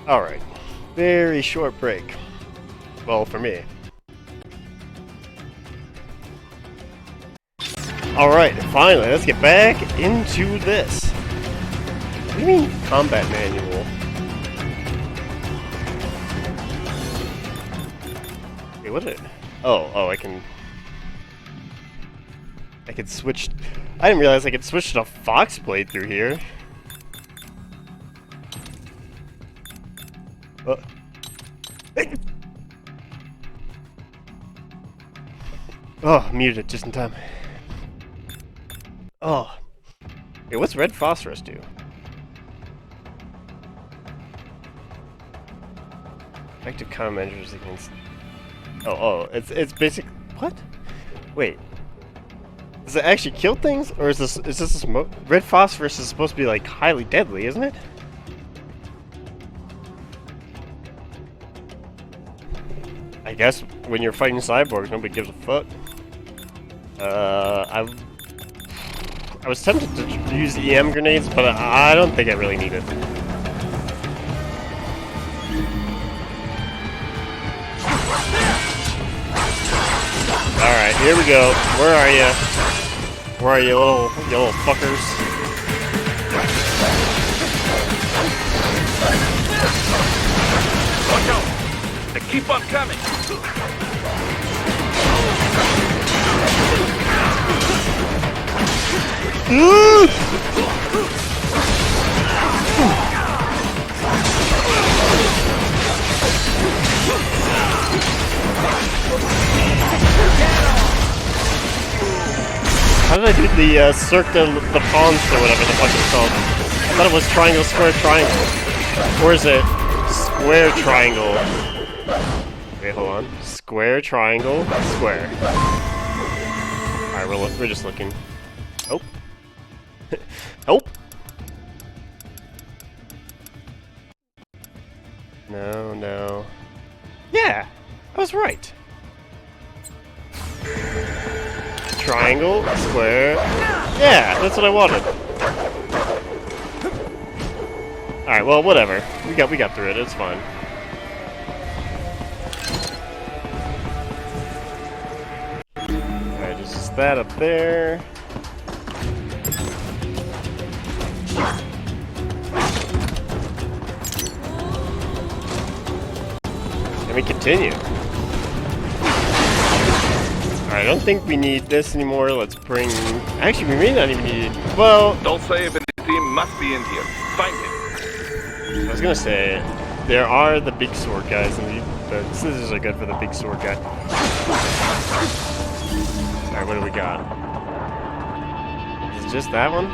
Alright. Very short break. Well, for me. Alright, finally, let's get back into this. What do you mean, combat manual? Wait, what is it? Oh, I can switch. I didn't realize I could switch to Fox Blade through here. Oh, muted it just in time. Oh. Wait, what's red phosphorus do? Active countermeasures against. Oh, it's basic. What? Wait. Does it actually kill things, or is this a smoke? Red phosphorus is supposed to be like highly deadly, isn't it? I guess when you're fighting cyborgs, nobody gives a fuck. I was tempted to use EM grenades, but I don't think I really need it. Alright, here we go. Where are you? Where are you little fuckers? Watch out! They keep on coming! How did I do the Cirque de the Pawns or whatever the fuck it's called? I thought it was triangle, square, triangle. Or is it square, triangle? Wait, hold on. Square, triangle, square. Alright, we're just looking. Oh. Oh! No. Yeah! I was right. Triangle, square. Yeah, that's what I wanted. Alright, well, whatever. We got through it, it's fine. Alright, just that up there. And we continue. I don't think we need this anymore. Let's bring... Actually, we may not even need it. Well... Don't say if any team must be in here. Find him. I was gonna say, there are the big sword guys, and the scissors are good for the big sword guy. Alright, what do we got? Is it just that one?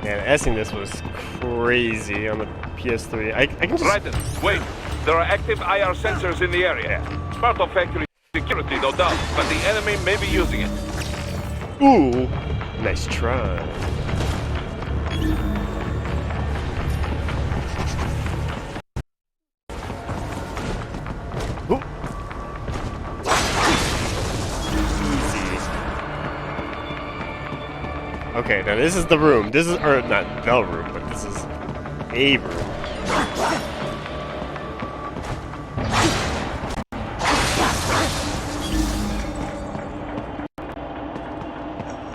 Man, S-ing this was crazy on the PS3. I can just... Raiden, wait. There are active IR sensors in the area. Part of factory security, no doubt, but the enemy may be using it. Ooh, nice try. Ooh. Okay, now this is the room. This is, or not the room, but this is a room.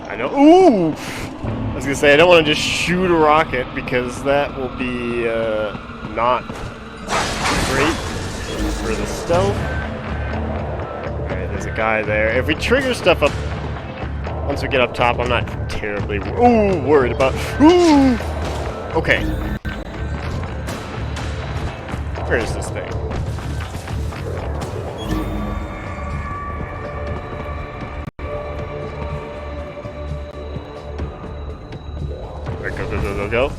I know. Ooh! I was gonna say, I don't want to just shoot a rocket because that will be not great for the stealth. Alright, there's a guy there. If we trigger stuff up once we get up top, I'm not terribly worried about. Ooh! Okay. Where is this thing? Alright, go.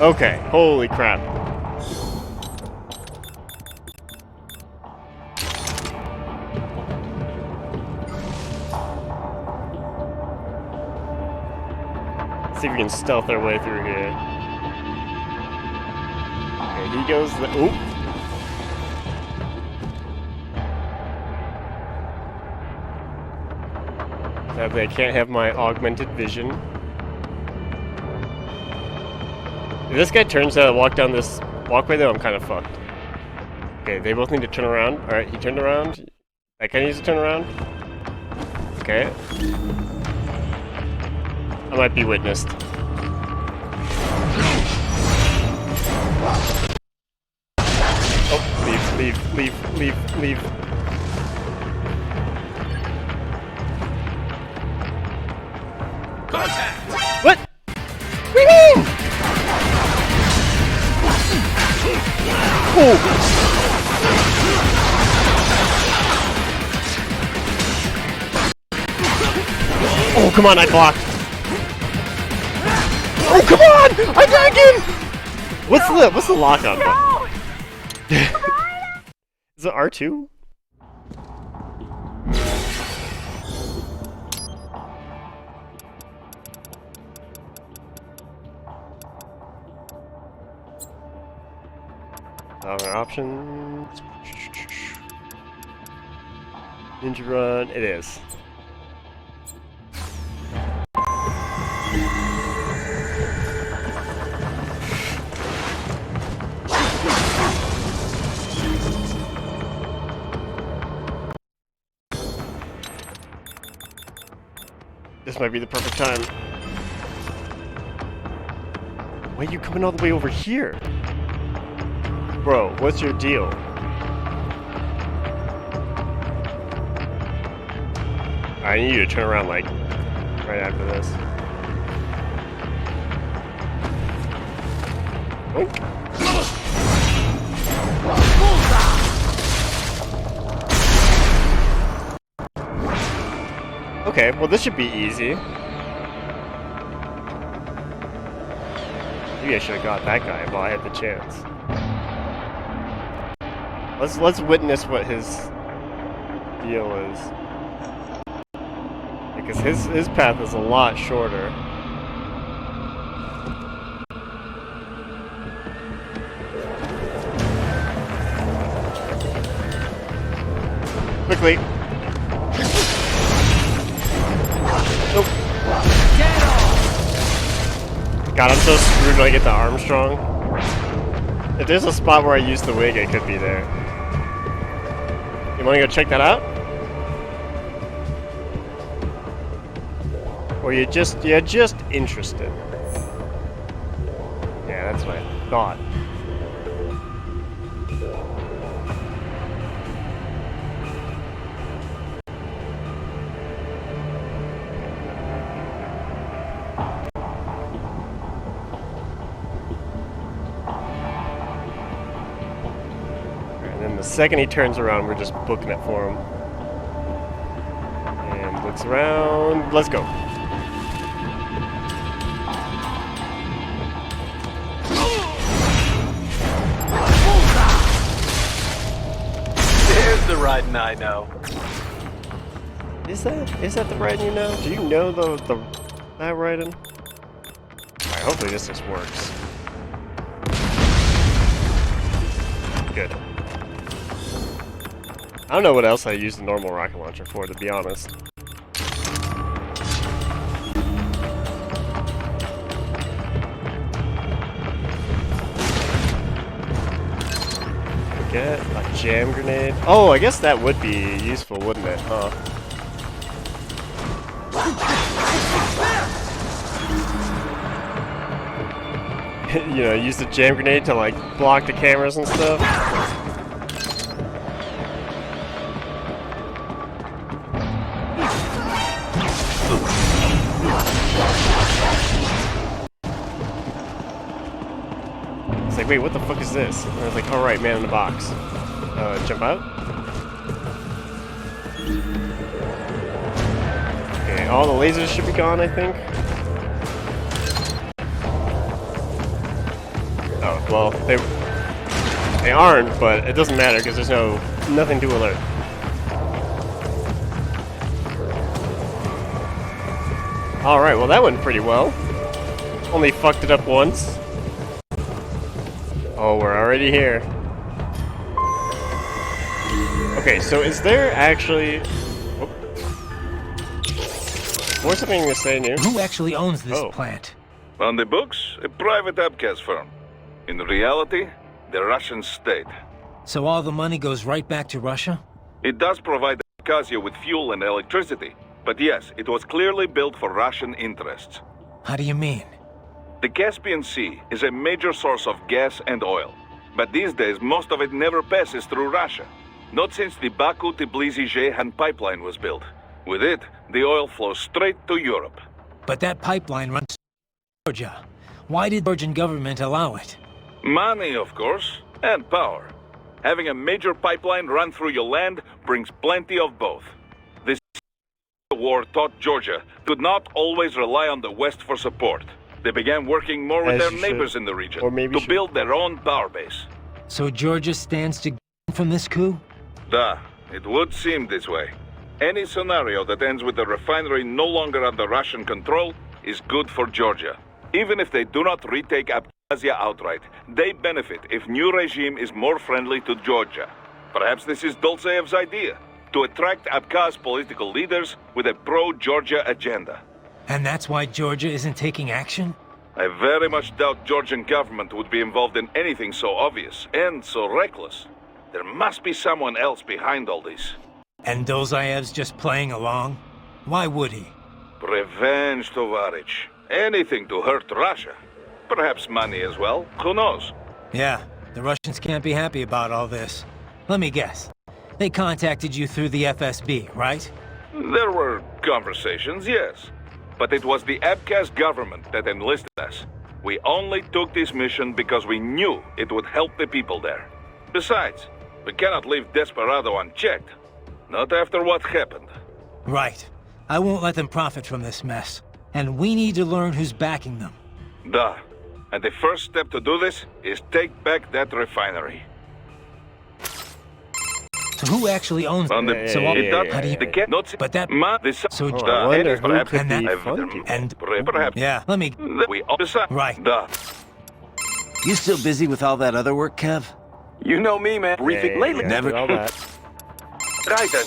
Okay, holy crap. See if we can stealth our way through here. Okay, he goes the. Oop! Sadly, I can't have my augmented vision. If this guy turns to walk down this walkway, though, I'm kind of fucked. Okay, they both need to turn around. Alright, he turned around. That guy needs to turn around. Okay. I might be witnessed. Oh, leave. Contact! What? What do you mean? Oh! Oh, come on, I blocked. Oh, come on! I died again! What's the lock on button? Is it R2? Other options. Ninja run. It is. This might be the perfect time. Why are you coming all the way over here? Bro, what's your deal? I need you to turn around, like, right after this. Oink. Okay, well this should be easy. Maybe I should have got that guy while I had the chance. Let's witness what his deal is. Because his path is a lot shorter. Quickly. Nope. God, I'm so screwed when I get to Armstrong. If there's a spot where I use the wig, it could be there. You wanna go check that out? Or you're just interested? Yeah, that's what I thought. And then the second he turns around, we're just booking it for him. And looks around. Let's go. There's the riding I know. Is that the riding you know? Do you know that riding? Alright, hopefully this just works. Good. I don't know what else I use the normal rocket launcher for, to be honest. Get a jam grenade. Oh, I guess that would be useful, wouldn't it? Huh? You know, use the jam grenade to like block the cameras and stuff. It's like, wait, what the fuck is this? And I was like, oh right, man in the box. Jump out. Okay, all the lasers should be gone, I think. Well, they aren't, but it doesn't matter because there's nothing to alert. All right, well that went pretty well. Only fucked it up once. Oh, we're already here. Okay, so is there actually... Oh. More something to say new? Who actually owns this plant? On the books, a private abcast firm. In reality, the Russian state. So all the money goes right back to Russia? It does provide Abkhazia with fuel and electricity, but yes, it was clearly built for Russian interests. How do you mean? The Caspian Sea is a major source of gas and oil, but these days most of it never passes through Russia. Not since the Baku-Tbilisi-Ceyhan pipeline was built. With it, the oil flows straight to Europe. But that pipeline runs to Georgia. Why did the Georgian government allow it? Money, of course, and power. Having a major pipeline run through your land brings plenty of both. This war taught Georgia could not always rely on the West for support. They began working more with their neighbors in the region to build their own power base. So Georgia stands to gain from this coup? It would seem this way. Any scenario that ends with the refinery no longer under Russian control is good for Georgia. Even if they do not retake Abkhazia outright, they benefit if new regime is more friendly to Georgia. Perhaps this is Dolzeyev's idea, to attract Abkhaz political leaders with a pro-Georgia agenda. And that's why Georgia isn't taking action? I very much doubt Georgian government would be involved in anything so obvious and so reckless. There must be someone else behind all this. And Dolzeyev's just playing along? Why would he? Revenge, Tovarich. Anything to hurt Russia. Perhaps money as well. Who knows? Yeah, the Russians can't be happy about all this. Let me guess. They contacted you through the FSB, right? There were conversations, yes. But it was the Abkhaz government that enlisted us. We only took this mission because we knew it would help the people there. Besides, we cannot leave Desperado unchecked. Not after what happened. Right. I won't let them profit from this mess. And we need to learn who's backing them. And the first step to do this is take back that refinery. So who actually owns it? How do you... But that... So... I wonder who could be funding. And... Perhaps... Yeah, let me... We all decide. Right. You still busy with all that other work, Kev? You know me, man. Briefing lately. Never. All that. Right then.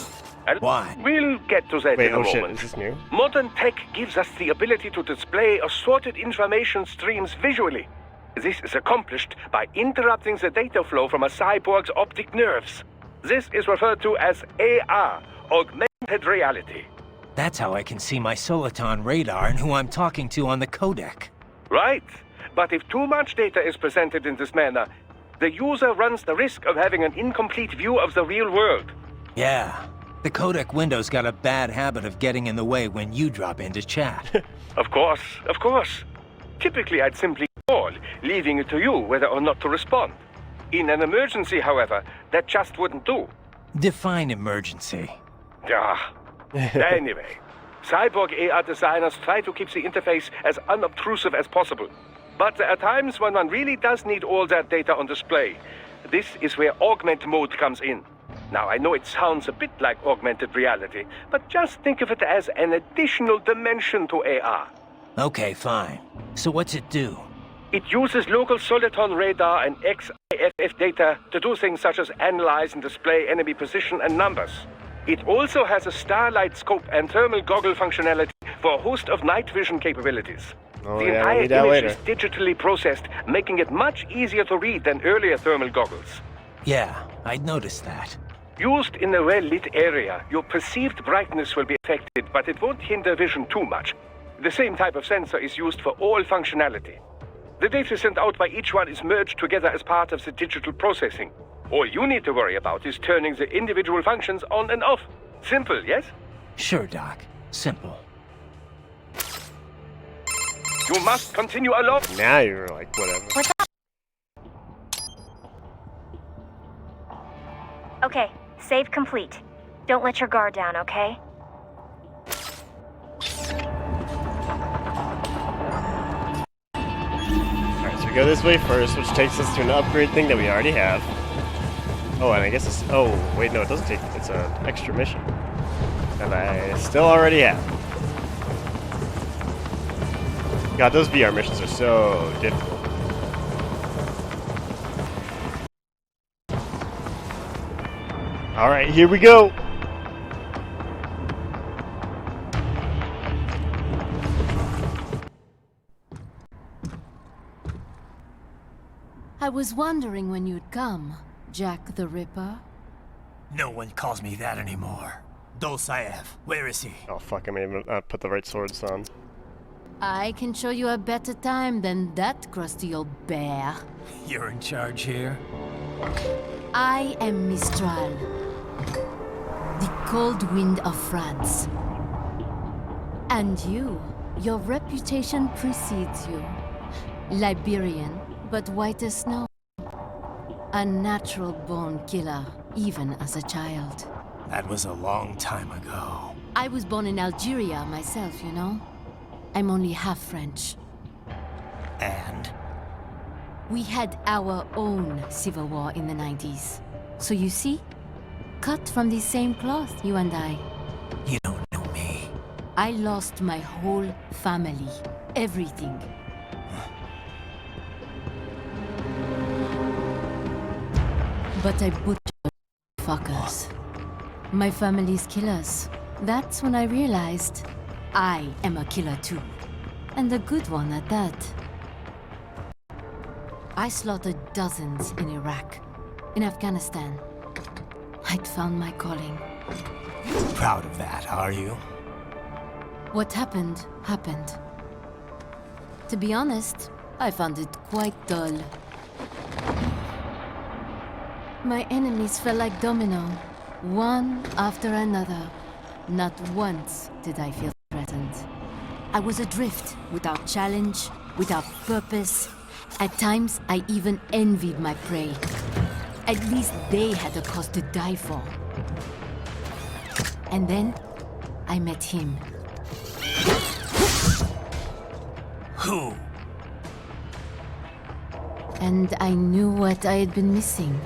Why? We'll get to that Wait, in a oh shit, moment. is this new? Modern tech gives us the ability to display assorted information streams visually. This is accomplished by interrupting the data flow from a cyborg's optic nerves. This is referred to as AR, augmented reality. That's how I can see my Soliton radar and who I'm talking to on the codec. Right. But if too much data is presented in this manner, the user runs the risk of having an incomplete view of the real world. Yeah. The codec window's got a bad habit of getting in the way when you drop into chat. Of course, of course. Typically, I'd simply call, leaving it to you whether or not to respond. In an emergency, however, that just wouldn't do. Define emergency. Anyway, cyborg AR designers try to keep the interface as unobtrusive as possible. But there are times when one really does need all that data on display. This is where augment mode comes in. Now, I know it sounds a bit like augmented reality, but just think of it as an additional dimension to AR. Okay, fine. So what's it do? It uses local Soliton radar and XIFF data to do things such as analyze and display enemy position and numbers. It also has a starlight scope and thermal goggle functionality for a host of night vision capabilities. Oh, The yeah, entire we'll need that image later. is digitally processed, making it much easier to read than earlier thermal goggles. Yeah, I'd noticed that. Used in a well-lit area, your perceived brightness will be affected, but it won't hinder vision too much. The same type of sensor is used for all functionality. The data sent out by each one is merged together as part of the digital processing. All you need to worry about is turning the individual functions on and off. Simple, yes? Sure, Doc. Simple. You must continue along. Now you're like, whatever. Okay, save complete. Don't let your guard down, okay? Alright, so we go this way first, which takes us to an upgrade thing that we already have. Oh, and I guess it's... Oh, wait, no, it doesn't take... It's an extra mission. That I still already have. God, those VR missions are so difficult. Alright, here we go! I was wondering when you'd come, Jack the Ripper. No one calls me that anymore. Dolsaev, where is he? Oh fuck, I may have put the right swords on. I can show you a better time than that crusty old bear. You're in charge here? I am Mistral, the cold wind of France. And your reputation precedes you. Liberian, but white as snow. A natural-born killer, even as a child. That was a long time ago. I was born in Algeria myself, you know? I'm only half French. And? We had our own civil war in the 90s. So you see? Cut from the same cloth, you and I. You don't know me. I lost my whole family. Everything. But I butchered fuckers. My family's killers. That's when I realized I am a killer too. And a good one at that. I slaughtered dozens in Iraq, in Afghanistan. I'd found my calling. Proud of that, are you? What happened, happened. To be honest, I found it quite dull. My enemies fell like domino, one after another. Not once did I feel threatened. I was adrift, without challenge, without purpose. At times, I even envied my prey. At least they had a cause to die for. And then, I met him. Who? And I knew what I had been missing.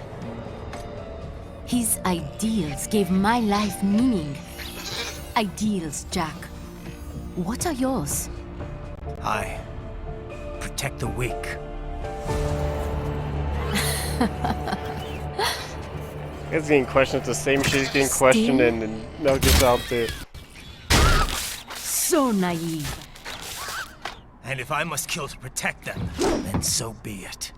His ideals gave my life meaning. Ideals, Jack. What are yours? I protect the weak. He's getting questioned. It's the same shit he's getting questioned and Mel gets out there. So naive. And if I must kill to protect them, then so be it.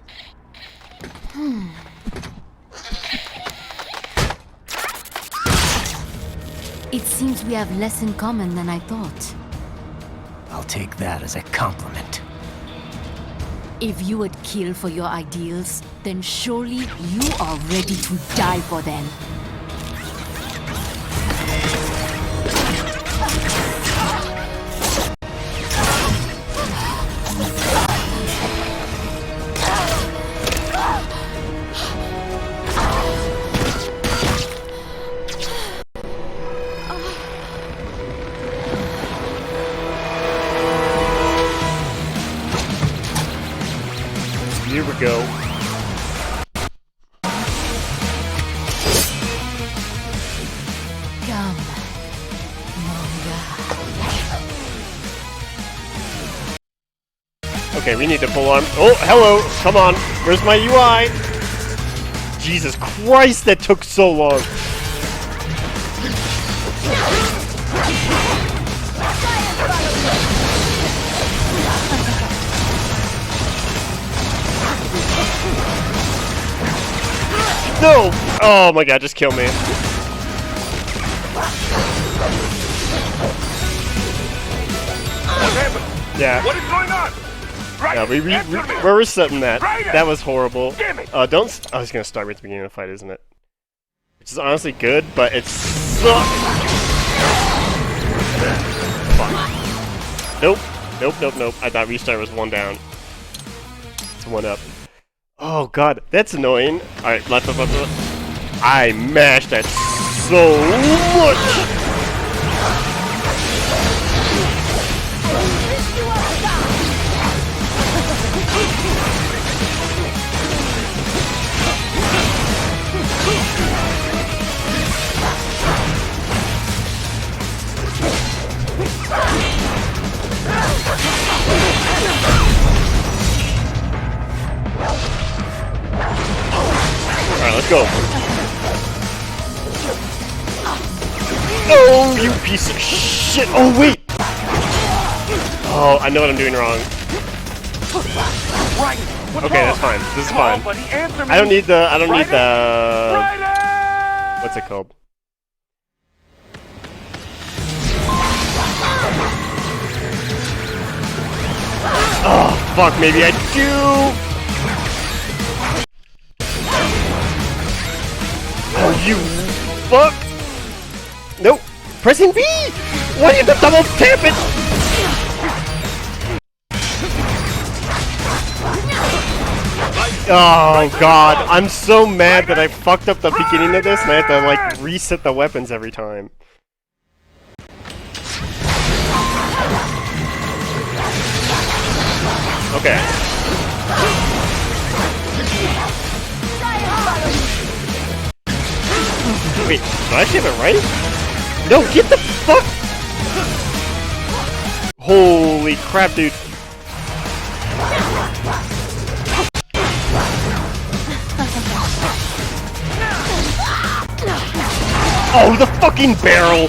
It seems we have less in common than I thought. I'll take that as a compliment. If you would kill for your ideals, then surely you are ready to die for them. Here we go. Come, Monga. Okay, we need to pull on. Oh, hello! Come on! Where's my UI? Jesus Christ, that took so long! No! Oh my god, just kill me. Yeah. What is going on? Right. Yeah, we're resetting that. Right. That was horrible. Damn it. Don't. I was gonna start with the beginning of the fight, isn't it? Which is honestly good, but it sucks. Fuck. Nope. Nope. I thought restart was one down. It's one up. Oh god, that's annoying. Alright, left. I mashed that so much! go. Oh, you piece of shit. Oh, wait. Oh, I know what I'm doing wrong. Okay, that's fine. This is fine. I don't need the, what's it called? Oh, fuck, maybe I do! Oh, you fuck! Nope! Pressing B! Why did you double tap it? Oh god, I'm so mad that I fucked up the beginning of this and I have to like reset the weapons every time. Okay. Wait, did I actually have it right? No, get the fuck! Holy crap, dude. Oh, the fucking barrel!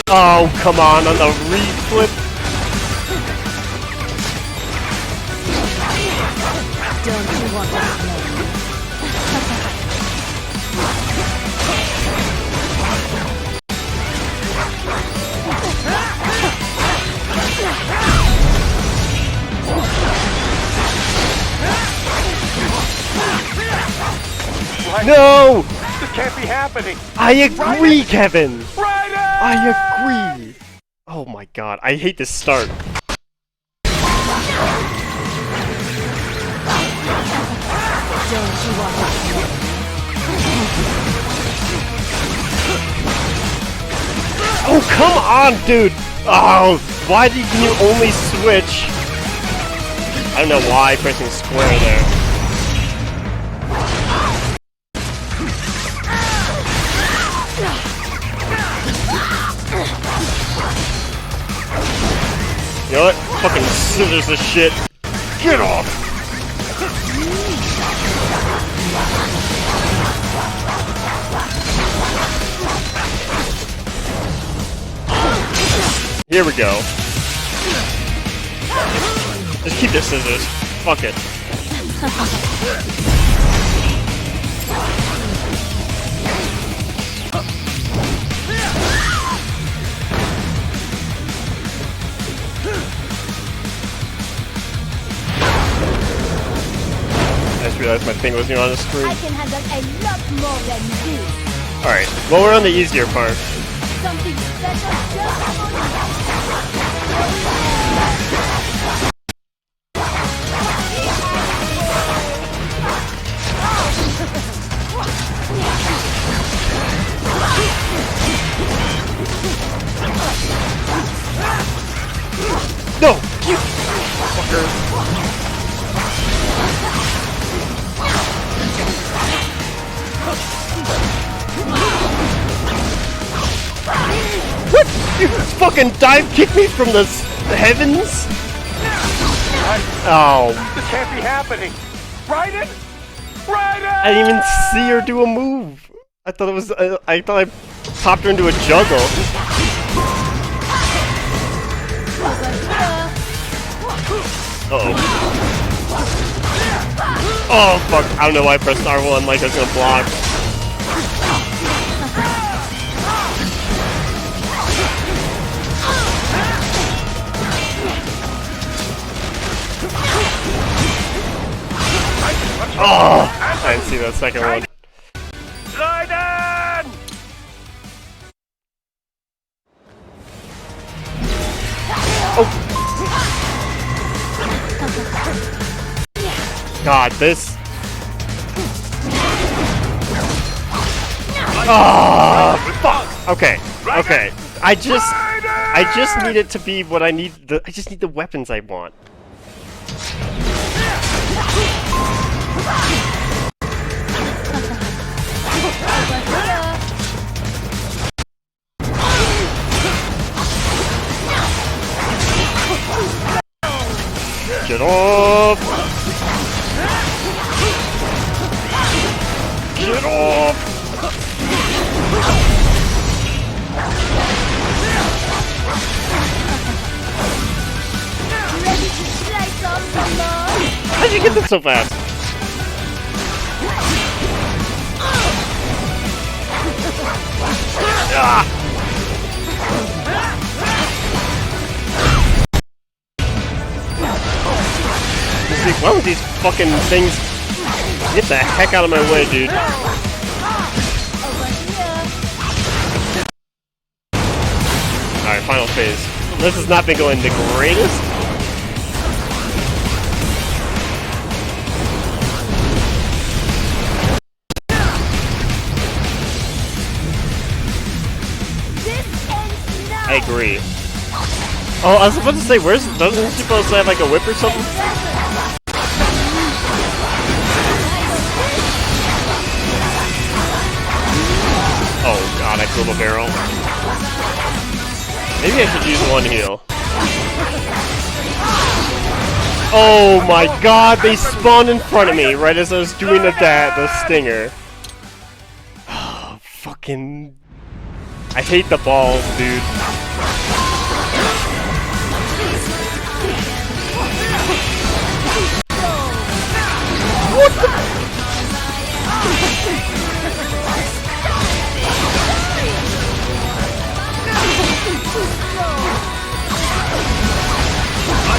Oh, come on the re-flip. Don't you want to play? No! This can't be happening! I agree, Kevin! Ryder! I agree! Oh my god, I hate this start. Oh, come on, dude! Oh, why did you only switch? I don't know why pressing square there. You know what? Fucking scissors this shit. Get off! Here we go. Just keep the scissors. Fuck it. I just realized my thing wasn't on the screen. I can handle a lot more than this. Alright, well we're on the easier part. Something special just for No! You fucker! What? You fucking dive kick me from the heavens? Oh. This can't be happening! Ryder! Ryder! I didn't even see her do a move. I thought it was. I thought I popped her into a juggle. Uh-oh. Oh fuck! I don't know why I pressed R1 like I was gonna block. Oh! I didn't see that second one. Raiden! God, this. Oh, fuck. Okay, okay. I just need it to be what I need. I just need the weapons I want. Get off! Get off! How'd you get that so fast? Ah! Why would these fucking things get the heck out of my way, dude? Alright, final phase. This has not been going the greatest. I agree. Oh, I was about to say, doesn't she supposed to have like a whip or something? Oh god, I killed a barrel. Maybe I should use one heal. Oh my god, they spawned in front of me right as I was doing the stinger. Oh, fucking... I hate the balls, dude. What the...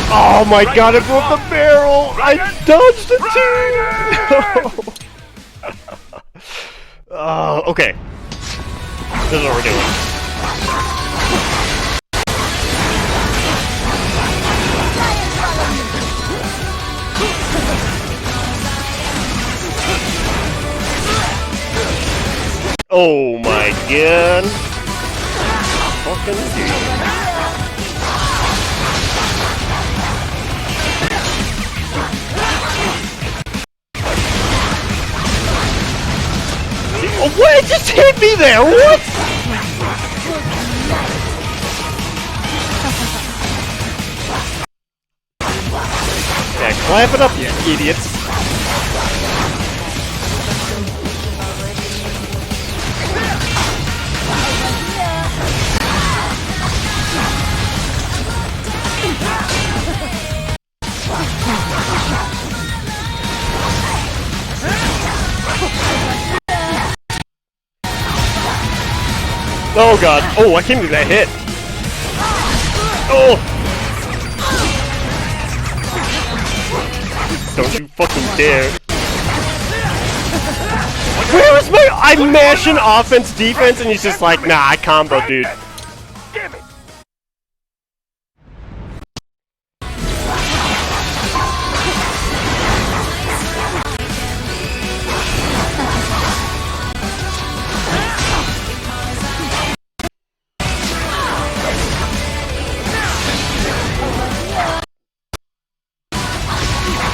Oh my god, I broke the barrel! I dodged it too! Oh, okay. This is what we're doing. Oh my god. Fucking dude. Oh, what? It just hit me there! What? Yeah, clap it up, you idiots. Oh god. Oh, I can't do that hit. Oh! Don't you fucking dare. Where is my... I'm mashing offense, defense, and he's just like, nah, I combo, dude. Damn it!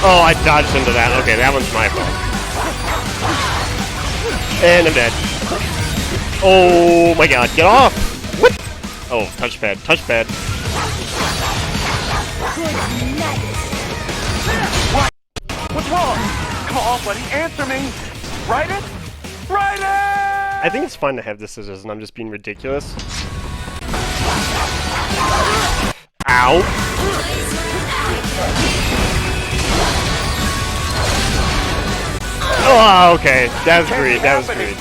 Oh, I dodged into that. Okay, that one's my fault. And I'm dead. Oh my god, get off! What? Oh, touchpad, touchpad. What's wrong? Come on, buddy, answer me! Write it? Write it! I think it's fun to have the scissors and I'm just being ridiculous. Ow! Oh, okay. That was great. That was great.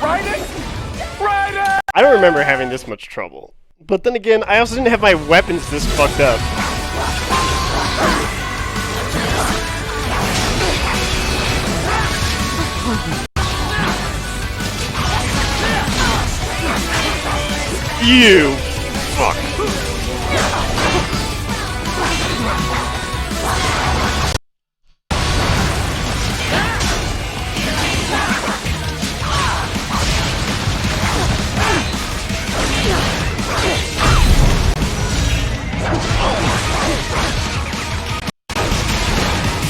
Write it! Write it! I don't remember having this much trouble. But then again, I also didn't have my weapons this fucked up. You! Fuck.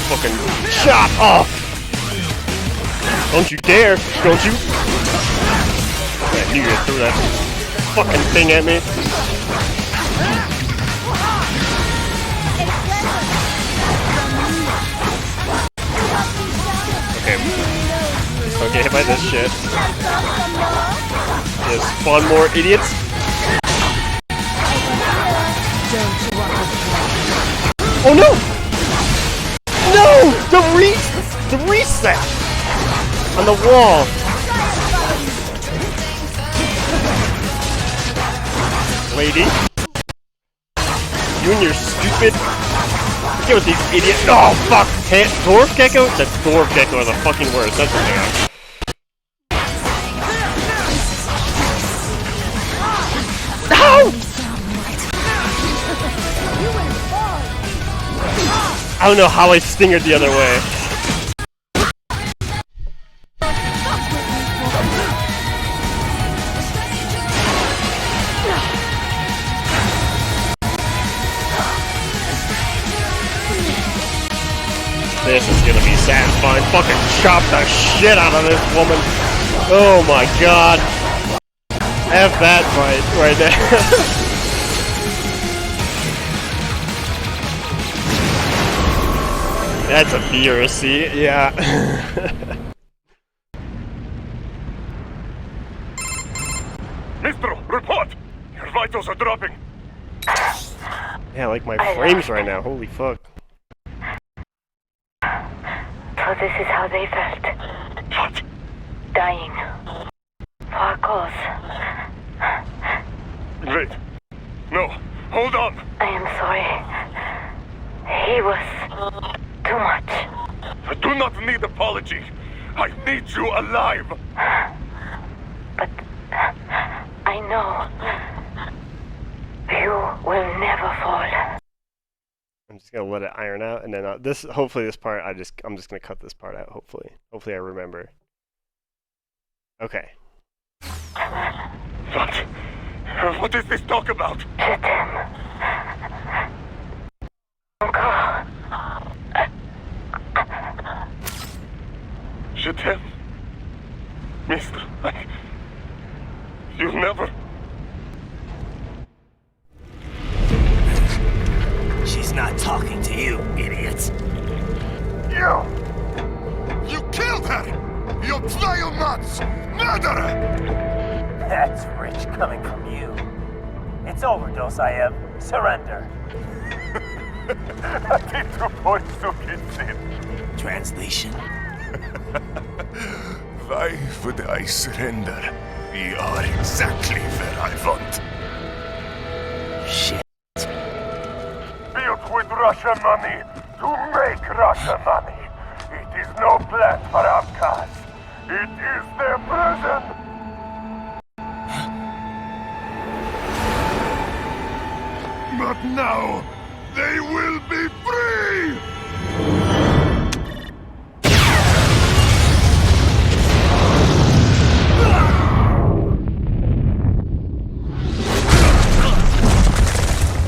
Fucking chop off! Don't you dare! Don't you I knew you'd throw that fucking thing at me. Okay. Just don't get hit by this shit. Just spawn more idiots. Oh no! No! The reset! On the wall! Lady? You and your stupid... Get with these idiots. Oh, fuck! Dwarf Gecko? The Dwarf Gecko are the fucking worst. That's what they are. No! I don't know how I stingered the other way. This is gonna be satisfying. Fucking chop the shit out of this woman. Oh my god. Have that fight right there. That's a B or a C, yeah. Mistro, report! Your vitals are dropping. Yeah, like my frames right now. Holy fuck. So this is how they felt. What? Dying. For a cause. Wait. No, hold on. I am sorry. He was too much. I do not need apology. I need you alive. But I know you will never fall. I'm just gonna let it iron out, and then hopefully this part I'm just gonna cut this part out. Hopefully I remember. Okay. What is this talk about? Je t'aime. Mister, you never... She's not talking to you, idiot. You killed her! You bionuts! Murderer! That's rich coming from you. It's overdose, I am. Surrender. Translation. Why would I surrender? You are exactly where I want. Shit. Built with Russian money to make Russian money. It is no plan for outcasts. It is their prison. But now, they will be free!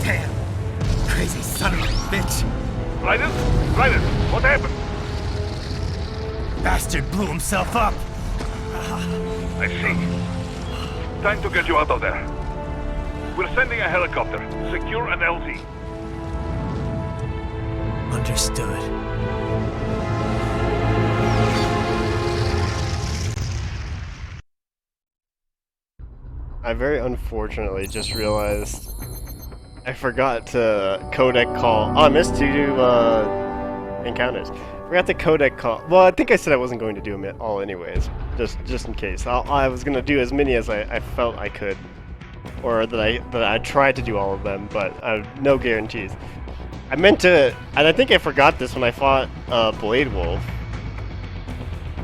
Damn! Crazy son of a bitch! Raiden, what happened? Bastard blew himself up! I see. Time to get you out of there. We're sending a helicopter. Secure an LZ. Understood. I very unfortunately just realized I forgot to codec call. Oh, I missed to do encounters. Forgot to codec call. Well, I think I said I wasn't going to do them all anyways, just in case. I was gonna do as many as I felt I could, or that I tried to do all of them, but no guarantees. I meant to, and I think I forgot this when I fought Blade Wolf.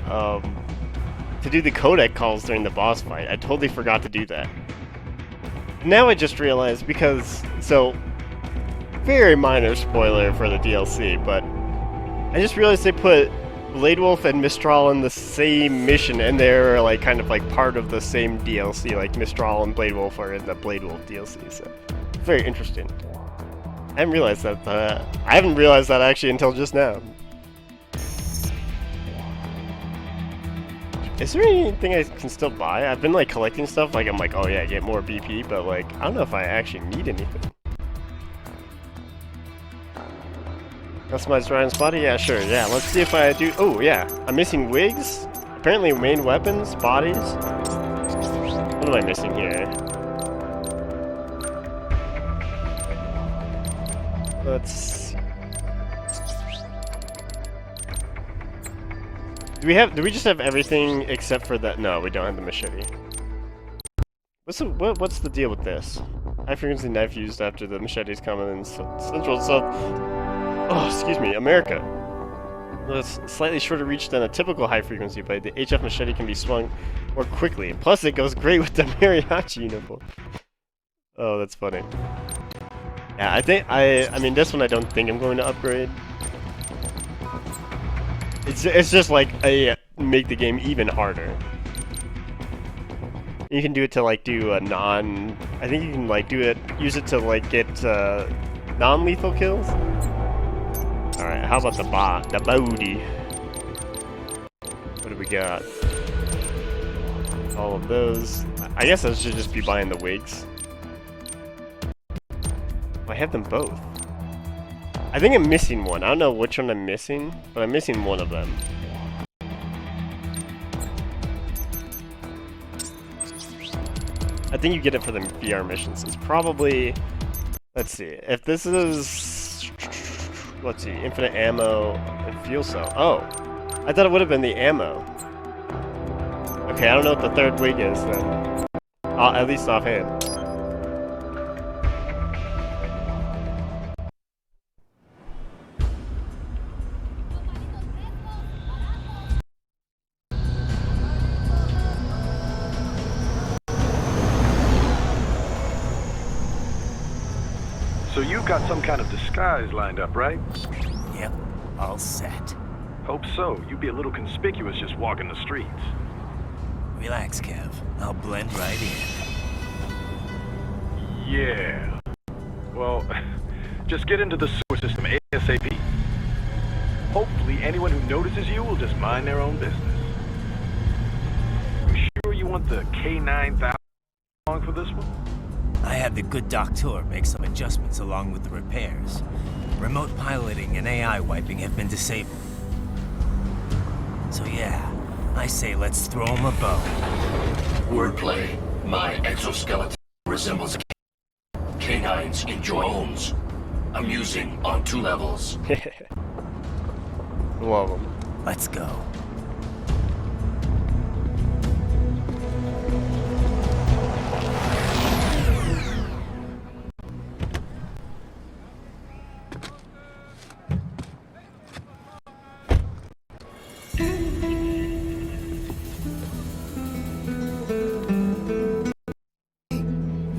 To do the codec calls during the boss fight. I totally forgot to do that. Now I just realized because, so, very minor spoiler for the DLC, but I just realized they put Blade Wolf and Mistral in the same mission, and they're like kind of like part of the same DLC. Like Mistral and Blade Wolf are in the Blade Wolf DLC, so very interesting. I haven't realized that. I haven't realized that actually until just now. Is there anything I can still buy? I've been like collecting stuff, like I'm like, oh yeah, get more BP, but like, I don't know if I actually need anything. Customized Ryan's body? Yeah, sure, yeah, let's see if I do. Oh yeah, I'm missing wigs, apparently main weapons, bodies. What am I missing here? Let's... Do we just have everything except for that? No, we don't have the machete. What's the deal with this? High frequency knife used after the machete is common in Central and South. Oh, excuse me, America. Well, it's slightly shorter reach than a typical high frequency blade. The HF machete can be swung more quickly. Plus, it goes great with the mariachi uniform. Oh, that's funny. Yeah, I mean, this one I don't think I'm going to upgrade. It's just like a make the game even harder. You can do it to like do a non. I think you can like use it to like get non-lethal kills. All right, how about the body? What do we got? All of those. I guess I should just be buying the wigs. I have them both. I think I'm missing one. I don't know which one I'm missing, but I'm missing one of them. I think you get it for the VR missions. It's probably... Let's see. If this is... Let's see. Infinite ammo and fuel cell. Oh. I thought it would have been the ammo. Okay, I don't know what the third wig is then. At least offhand. So you've got some kind of disguise lined up, right? Yep, all set. Hope so. You'd be a little conspicuous just walking the streets. Relax, Kev. I'll blend right in. Yeah. Well, just get into the sewer system ASAP. Hopefully anyone who notices you will just mind their own business. You sure you want the K9000 for this one? I had the good doctor make some adjustments along with the repairs. Remote piloting and AI wiping have been disabled. So yeah, I say let's throw him a bone. Wordplay. My exoskeleton resembles canines in drones. Amusing on 2 levels. Love them. Let's go.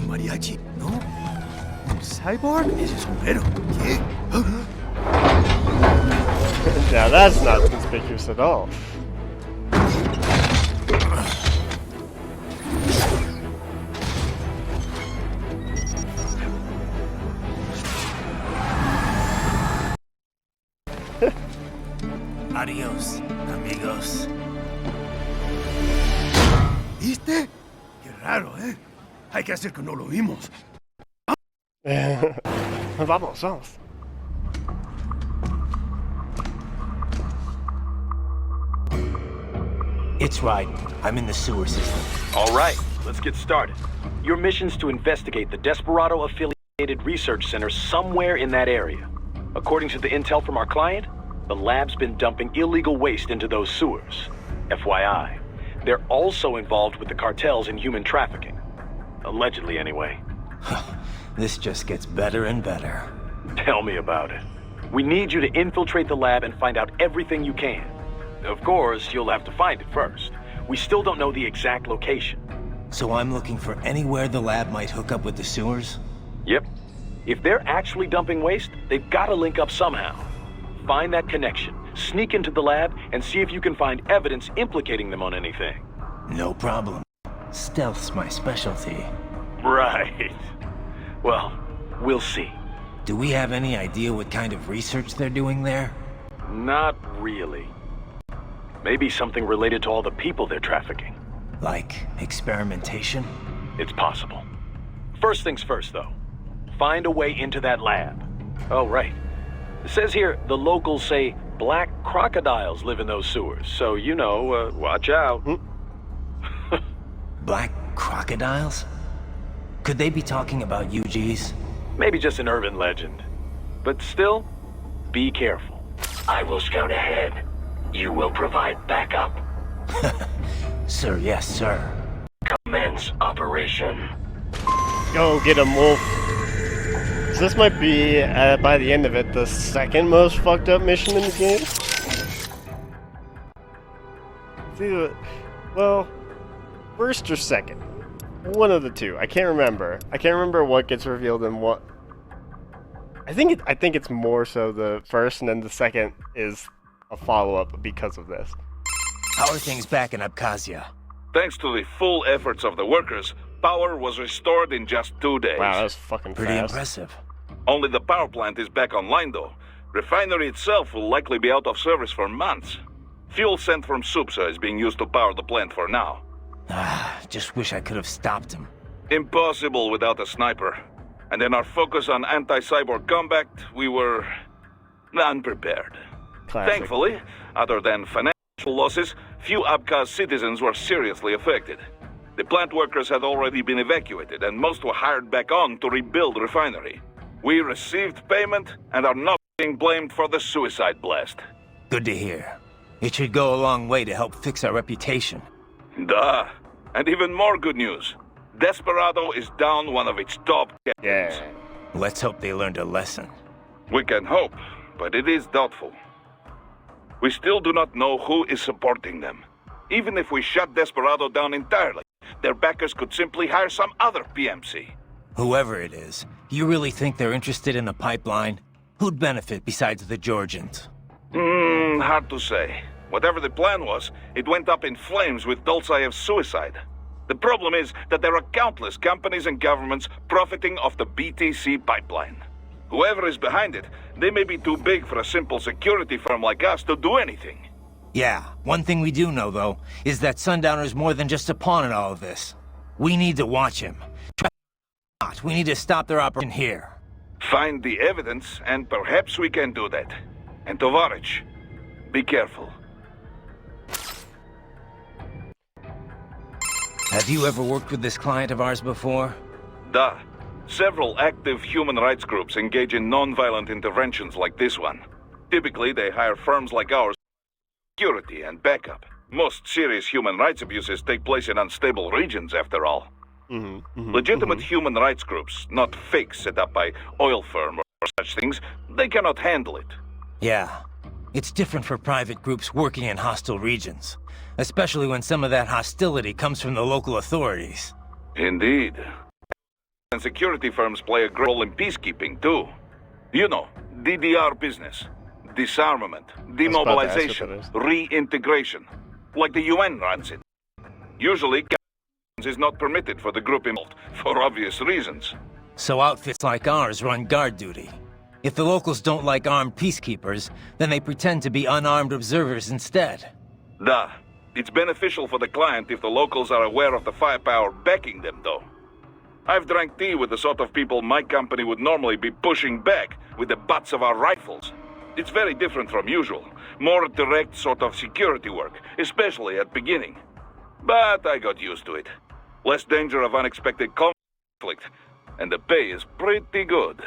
Mariachi, ¿no? ¿Un cyborg? Ese sombrero. ¿Qué? Now that's not conspicuous at all. Adios, amigos. ¿Viste? Qué raro, ¿eh? Hay que hacer que no lo vimos. Vamos, vamos. It's Raiden. I'm in the sewer system. All right, let's get started. Your mission's to investigate the Desperado-affiliated research center somewhere in that area. According to the intel from our client, the lab's been dumping illegal waste into those sewers. FYI, they're also involved with the cartels in human trafficking. Allegedly, anyway. This just gets better and better. Tell me about it. We need you to infiltrate the lab and find out everything you can. Of course, you'll have to find it first. We still don't know the exact location. So I'm looking for anywhere the lab might hook up with the sewers? Yep. If they're actually dumping waste, they've got to link up somehow. Find that connection, sneak into the lab, and see if you can find evidence implicating them on anything. No problem. Stealth's my specialty. Right. Well, we'll see. Do we have any idea what kind of research they're doing there? Not really. Maybe something related to all the people they're trafficking. Like experimentation? It's possible. First things first, though. Find a way into that lab. Oh, right. It says here the locals say black crocodiles live in those sewers, so you know, watch out. Black crocodiles? Could they be talking about UGs? Maybe just an urban legend. But still, be careful. I will scout ahead. You will provide backup. Sir, yes, sir. Commence operation. Go get him, Wolf. So this might be, by the end of it, the second most fucked up mission in the game. See, well, first or second. One of the two. I can't remember. I can't remember what gets revealed and what. I think it's more so the first, and then the second is a follow-up because of this. How are things back in Abkhazia? Thanks to the full efforts of the workers, power was restored in just 2 days. Wow, that was fucking Pretty fast. impressive. Only the power plant is back online, though. Refinery itself will likely be out of service for months. Fuel sent from Supsa is being used to power the plant for now. Just wish I could have stopped him. Impossible without a sniper. And in our focus on anti-cyborg combat, we were unprepared. Classic. Thankfully, other than financial losses, few Abkhaz citizens were seriously affected. The plant workers had already been evacuated, and most were hired back on to rebuild the refinery. We received payment and are not being blamed for the suicide blast. Good to hear. It should go a long way to help fix our reputation. Duh. And even more good news. Desperado is down one of its top captains. Yeah. Let's hope they learned a lesson. We can hope, but it is doubtful. We still do not know who is supporting them. Even if we shut Desperado down entirely, their backers could simply hire some other PMC. Whoever it is, you really think they're interested in the pipeline? Who'd benefit besides the Georgians? Hard to say. Whatever the plan was, it went up in flames with Dolzaev's suicide. The problem is that there are countless companies and governments profiting off the BTC pipeline. Whoever is behind it, they may be too big for a simple security firm like us to do anything. Yeah, one thing we do know, though, is that Sundowner's more than just a pawn in all of this. We need to watch him. We need to stop their operation here. Find the evidence, and perhaps we can do that. And Tovarich, be careful. Have you ever worked with this client of ours before? Duh. Several active human rights groups engage in non-violent interventions like this one. Typically, they hire firms like ours for security and backup. Most serious human rights abuses take place in unstable regions, after all. Legitimate human rights groups, not fakes set up by oil firm or such things, they cannot handle it. Yeah. It's different for private groups working in hostile regions. Especially when some of that hostility comes from the local authorities. Indeed. And security firms play a great role in peacekeeping, too. You know, DDR business. Disarmament, demobilization, reintegration. Like the UN runs it. Usually, is not permitted for the group involved, for obvious reasons. So outfits like ours run guard duty. If the locals don't like armed peacekeepers, then they pretend to be unarmed observers instead. Duh. It's beneficial for the client if the locals are aware of the firepower backing them, though. I've drank tea with the sort of people my company would normally be pushing back with the butts of our rifles. It's very different from usual. More direct sort of security work, especially at beginning. But I got used to it. Less danger of unexpected conflict, and the pay is pretty good.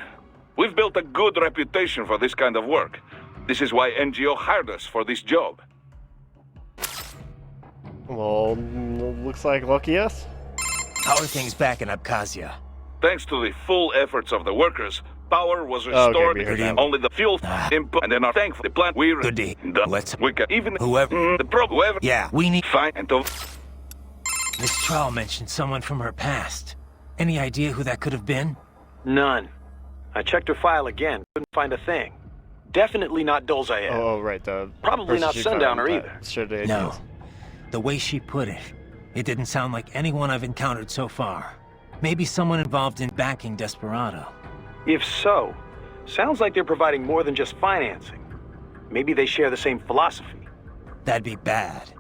We've built a good reputation for this kind of work. This is why NGO hired us for this job. Well, looks like lucky us. How are things back in Abkhazia? Thanks to the full efforts of the workers, power was restored. Only the fuel input, and then our thankful the plant we good to let's we can even whoever the problem. Whoever yeah, we need find and to. This trial mentioned someone from her past. Any idea who that could have been? None. I checked her file again, couldn't find a thing. Definitely not Dolzaev. Oh, right. Probably not Sundowner either. Sure they no. The way she put it, it didn't sound like anyone I've encountered so far. Maybe someone involved in backing Desperado. If so, sounds like they're providing more than just financing. Maybe they share the same philosophy. That'd be bad.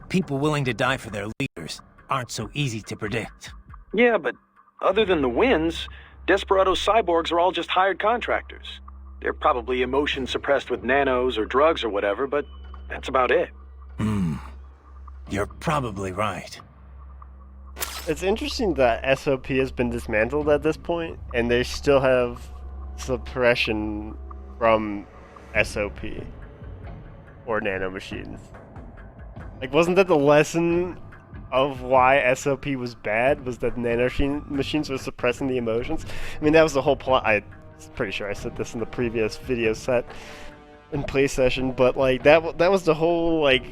People willing to die for their leaders aren't so easy to predict. Yeah, but other than the wins, Desperado cyborgs are all just hired contractors. They're probably emotion suppressed with nanos or drugs or whatever, but that's about it. You're probably right. It's interesting that SOP has been dismantled at this point, and they still have suppression from SOP or nanomachines. Like, wasn't that the lesson of why SOP was bad? Was that machines were suppressing the emotions? I mean, that was the whole plot. I'm pretty sure I said this in the previous video set in play session, but like that was the whole like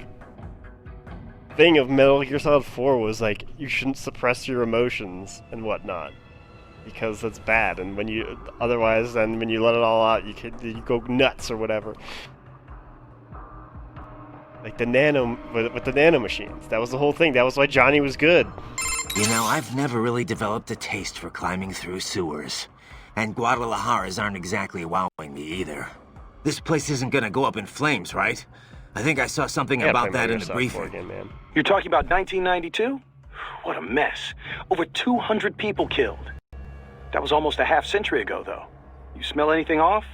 thing of Metal Gear Solid 4 was like you shouldn't suppress your emotions and whatnot because that's bad, and when you otherwise then when you let it all out you go nuts or whatever. Like the nano with the nano machines, that was the whole thing. That was why Johnny was good. You know, I've never really developed a taste for climbing through sewers, and Guadalajaras aren't exactly wowing me either. This place isn't gonna go up in flames, right? I think I saw something about that in the briefing. Again, man. You're talking about 1992? What a mess. Over 200 people killed. That was almost a half-century ago, though. You smell anything off?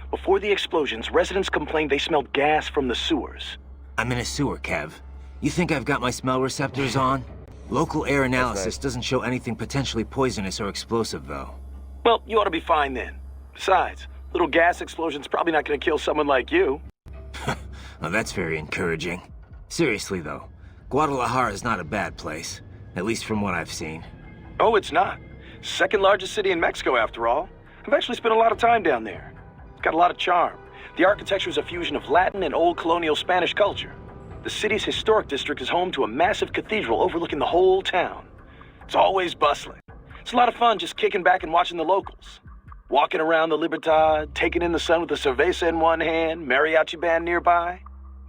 Before the explosions, residents complained they smelled gas from the sewers. I'm in a sewer, Kev. You think I've got my smell receptors on? Local air analysis doesn't show anything potentially poisonous or explosive, though. Well, you ought to be fine then. Besides, little gas explosion's probably not gonna kill someone like you. Well, that's very encouraging. Seriously, though, Guadalajara is not a bad place, at least from what I've seen. Oh, it's not. Second largest city in Mexico, after all. I've actually spent a lot of time down there. It's got a lot of charm. The architecture is a fusion of Latin and old colonial Spanish culture. The city's historic district is home to a massive cathedral overlooking the whole town. It's always bustling. It's a lot of fun just kicking back and watching the locals. Walking around the Libertad, taking in the sun with a cerveza in one hand, mariachi band nearby.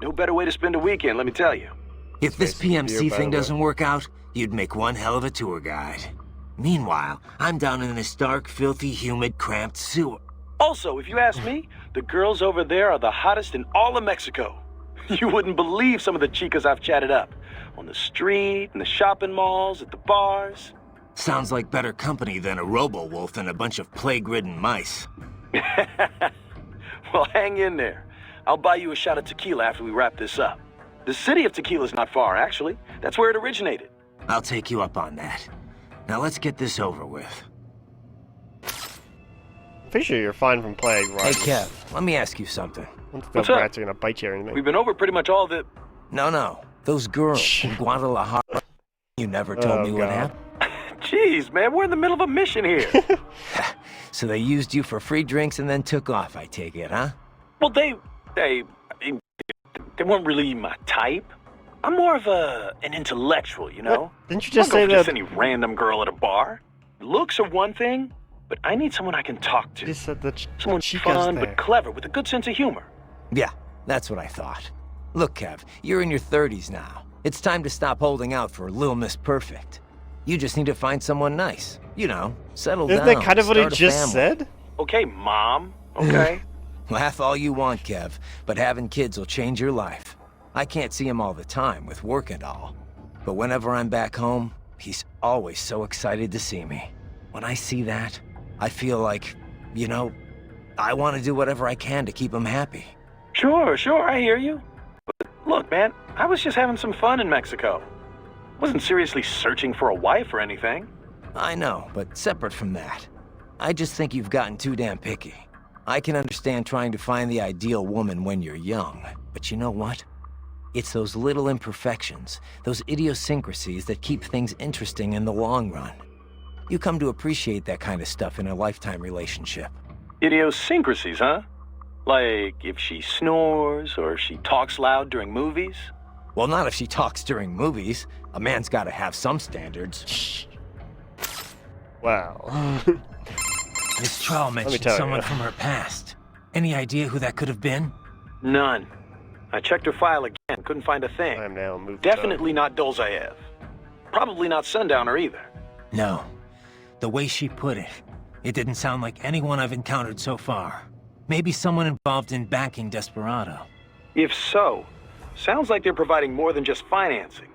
No better way to spend a weekend, let me tell you. If this PMC thing doesn't work out, you'd make one hell of a tour guide. Meanwhile, I'm down in this dark, filthy, humid, cramped sewer. Also, if you ask me, the girls over there are the hottest in all of Mexico. You wouldn't believe some of the chicas I've chatted up. On the street, in the shopping malls, at the bars. Sounds like better company than a robo-wolf and a bunch of plague-ridden mice. Well, hang in there. I'll buy you a shot of tequila after we wrap this up. The city of Tequila's not far, actually. That's where it originated. I'll take you up on that. Now let's get this over with. I'm pretty sure you're fine from plague, right? Hey, Kev, let me ask you something. What's up? Rats are gonna bite you or anything. We've been over pretty much all the... No. Those girls in Guadalajara. You never told me what happened. Jeez, man, we're in the middle of a mission here. So they used you for free drinks and then took off, I take it, huh? Well, they weren't really my type. I'm more of an intellectual, you know? What? Didn't you just say that? that? Just any random girl at a bar. Looks are one thing, but I need someone I can talk to. You said that someone fun but clever with a good sense of humor. Yeah, that's what I thought. Look, Kev, you're in your 30s now. It's time to stop holding out for Lil Miss Perfect. You just need to find someone nice. You know, settle down. Isn't that kind of what he just said? Okay, Mom. Okay. Laugh all you want, Kev, but having kids will change your life. I can't see him all the time with work and all. But whenever I'm back home, he's always so excited to see me. When I see that, I feel like, you know, I want to do whatever I can to keep him happy. Sure, I hear you. But look, man, I was just having some fun in Mexico. Wasn't seriously searching for a wife or anything. I know, but separate from that, I just think you've gotten too damn picky. I can understand trying to find the ideal woman when you're young, but you know what? It's those little imperfections, those idiosyncrasies that keep things interesting in the long run. You come to appreciate that kind of stuff in a lifetime relationship. Idiosyncrasies, huh? Like if she snores or she talks loud during movies? Well, not if she talks during movies. A man's gotta have some standards. Wow. This trial mentioned someone from her past. Any idea who that could have been? None. I checked her file again, couldn't find a thing. I'm now moved Definitely not Dolzaev. Probably not Sundowner either. No. The way she put it, it didn't sound like anyone I've encountered so far. Maybe someone involved in backing Desperado. If so, Sounds like they're providing more than just financing.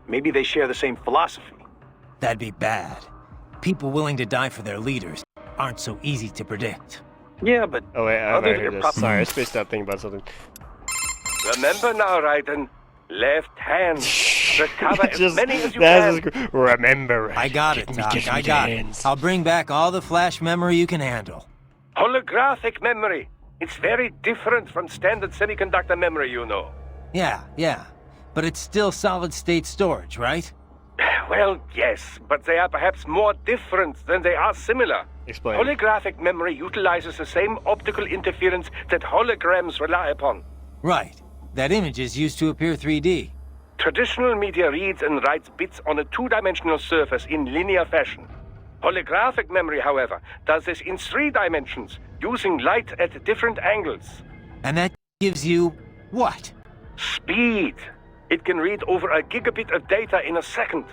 Maybe they share the same philosophy. That'd be bad. People willing to die for their leaders aren't so easy to predict. Yeah, but Oh wait, I might hear this. Sorry, I spaced out thinking about something. Remember now, Raiden. Left hand. Recover as many as you that's can. just- Remember. I got it, Doc. I got it. I'll bring back all the flash memory you can handle. Holographic memory. It's very different from standard semiconductor memory, you know. Yeah. But it's still solid-state storage, right? Well, yes, but they are perhaps more different than they are similar. Explain. Holographic memory utilizes the same optical interference that holograms rely upon. Right. That image is used to appear 3D. Traditional media reads and writes bits on a two-dimensional surface in linear fashion. Holographic memory, however, does this in 3 dimensions, using light at different angles. And that gives you what? Speed. It can read over a gigabit of data in a second.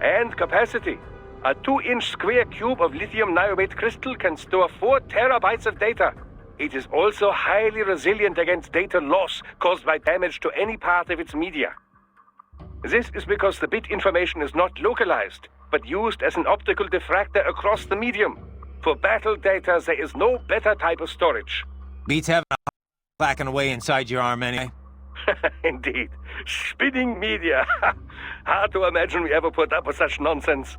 And capacity. A 2-inch square cube of lithium niobate crystal can store 4 terabytes of data. It is also highly resilient against data loss caused by damage to any part of its media. This is because the bit information is not localized, but used as an optical diffractor across the medium. For battle data, there is no better type of storage. Beats having a clacking away inside your arm anyway. Indeed. Spinning media. Hard to imagine we ever put up with such nonsense.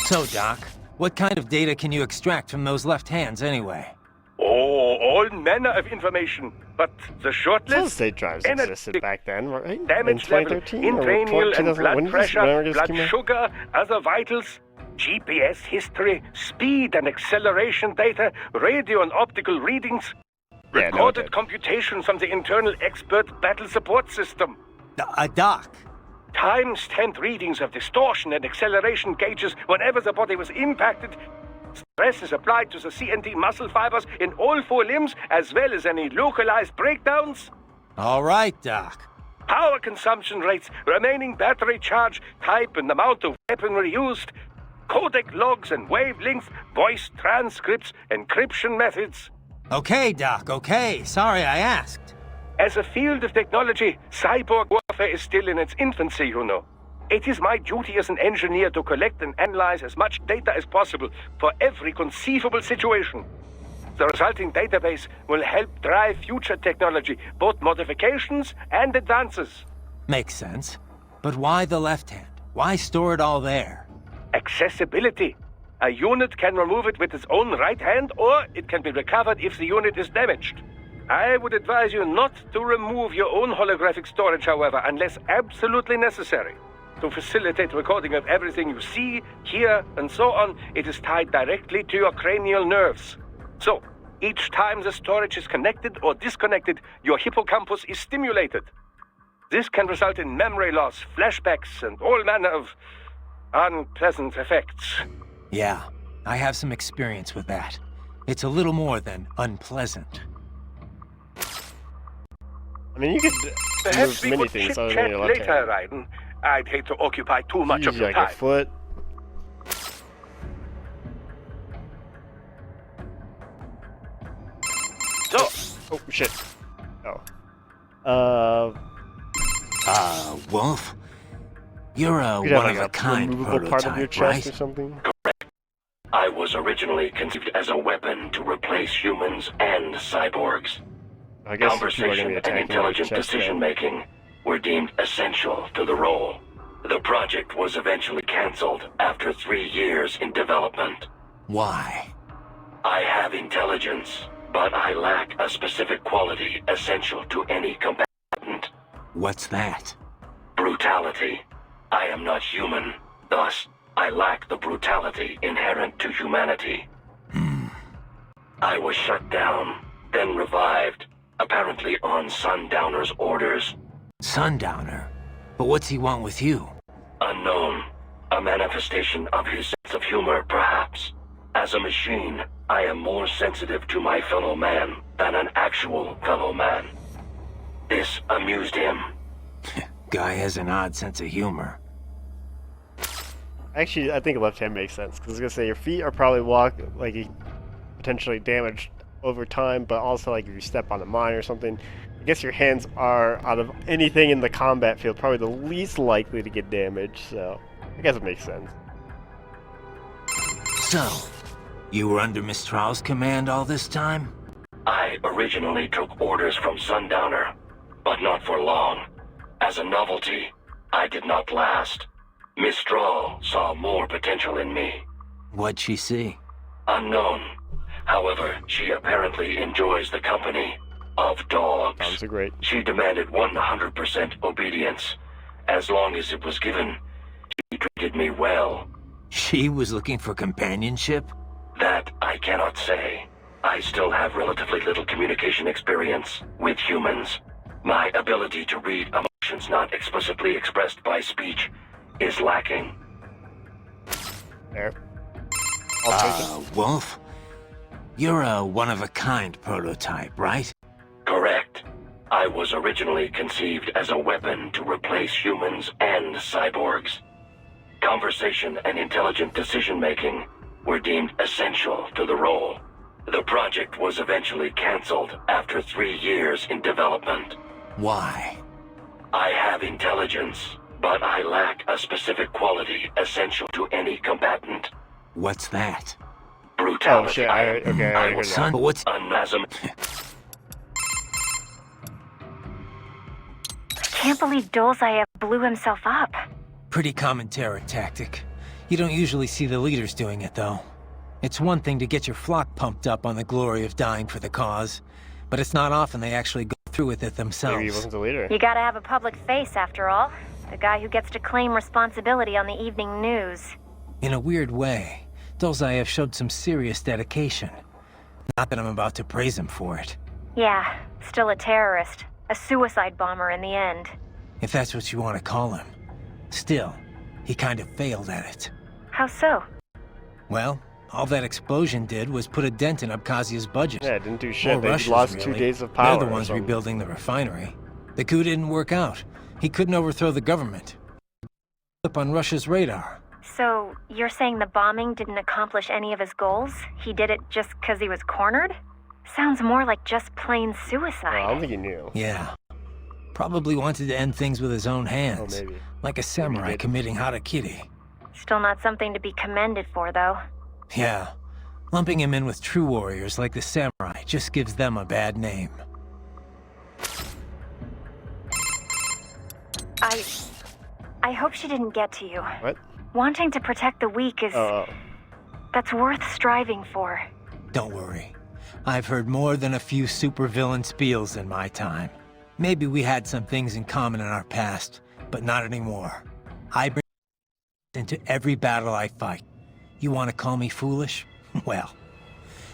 So, Doc, what kind of data can you extract from those left hands anyway? Oh, all manner of information. But the short list... Solid-state drives energy, existed back then, right? damage in level, 2013? Or intracranial and 2000 when blood did pressure, this blood come out? sugar, other vitals, GPS history, speed and acceleration data, radio and optical readings, Yeah, no, recorded it did. computations from the internal expert battle support system. Doc. Time-stamped readings of distortion and acceleration gauges whenever the body was impacted. Stress is applied to the CNT muscle fibers in all 4 limbs, as well as any localized breakdowns. All right, Doc. Power consumption rates, remaining battery charge, type and amount of weaponry used, codec logs and wavelengths, voice transcripts, encryption methods. Okay, Doc, okay. Sorry I asked. As a field of technology, cyborg warfare is still in its infancy, you know. It is my duty as an engineer to collect and analyze as much data as possible for every conceivable situation. The resulting database will help drive future technology, both modifications and advances. Makes sense. But why the left hand? Why store it all there? Accessibility. A unit can remove it with its own right hand, or it can be recovered if the unit is damaged. I would advise you not to remove your own holographic storage, however, unless absolutely necessary. To facilitate recording of everything you see, hear, and so on, it is tied directly to your cranial nerves. So, each time the storage is connected or disconnected, your hippocampus is stimulated. This can result in memory loss, flashbacks, and all manner of unpleasant effects. Yeah, I have some experience with that. It's a little more than unpleasant. I mean, you could Perhaps move we many could things other than chit-chat your left later, hand. Raiden. I'd hate to occupy too much of Use your like your time. foot. So, Oh, shit. Oh. Wolf? You're a You could have like a one-of-a-kind removable part of your prototype, chest right? or something. I was originally conceived as a weapon to replace humans and cyborgs. I guess people are going to Conversation be and attacking your intelligent chest. decision-making were deemed essential to the role. The project was eventually cancelled after 3 years in development. Why? I have intelligence, but I lack a specific quality essential to any combatant. What's that? Brutality. I am not human, thus I lack the brutality inherent to humanity. I was shut down, then revived, apparently on Sundowner's orders. Sundowner? But what's he want with you? Unknown. A manifestation of his sense of humor, perhaps. As a machine, I am more sensitive to my fellow man than an actual fellow man. This amused him. Guy has an odd sense of humor. Actually, I think left hand makes sense, because I was going to say, your feet are probably potentially damaged over time, but also like if you step on a mine or something, I guess your hands are, out of anything in the combat field, probably the least likely to get damaged, so I guess it makes sense. So, you were under Mistral's command all this time? I originally took orders from Sundowner, but not for long. As a novelty, I did not last. Mistral saw more potential in me. What'd she see? Unknown. However, she apparently enjoys the company of dogs. Dogs are great. She demanded 100% obedience. As long as it was given, she treated me well. She was looking for companionship? That I cannot say. I still have relatively little communication experience with humans. My ability to read emotions not explicitly expressed by speech is lacking. There. Wolf? You're a one-of-a-kind prototype, right? Correct. I was originally conceived as a weapon to replace humans and cyborgs. Conversation and intelligent decision-making were deemed essential to the role. The project was eventually cancelled after 3 years in development. Why? I have intelligence, but I lack a specific quality essential to any combatant. What's that? Brutality. Oh shit, I heard that. Son, but what's... Can't believe Dolzaev blew himself up. Pretty common terror tactic. You don't usually see the leaders doing it, though. It's one thing to get your flock pumped up on the glory of dying for the cause, but it's not often they actually go through with it themselves. Maybe he wasn't the leader. You gotta have a public face, after all. The guy who gets to claim responsibility on the evening news. In a weird way, Dolzaev showed some serious dedication. Not that I'm about to praise him for it. Yeah, still a terrorist. A suicide bomber in the end. If that's what you want to call him. Still, he kind of failed at it. How so? Well, all that explosion did was put a dent in Abkhazia's budget. Yeah, it didn't do shit. Or They Russia's, lost really. 2 days of power. They're the ones rebuilding the refinery. The coup didn't work out. He couldn't overthrow the government. Up on Russia's radar. So, you're saying the bombing didn't accomplish any of his goals? He did it just because he was cornered? Sounds more like just plain suicide. Well, I don't think he knew. Yeah. Probably wanted to end things with his own hands. Oh, maybe. Like a samurai committing harakiri. Still not something to be commended for, though. Yeah. Lumping him in with true warriors like the samurai just gives them a bad name. I hope she didn't get to you. What? Wanting to protect the weak is... that's worth striving for. Don't worry. I've heard more than a few supervillain spiels in my time. Maybe we had some things in common in our past, but not anymore. I bring into every battle I fight. You want to call me foolish? Well,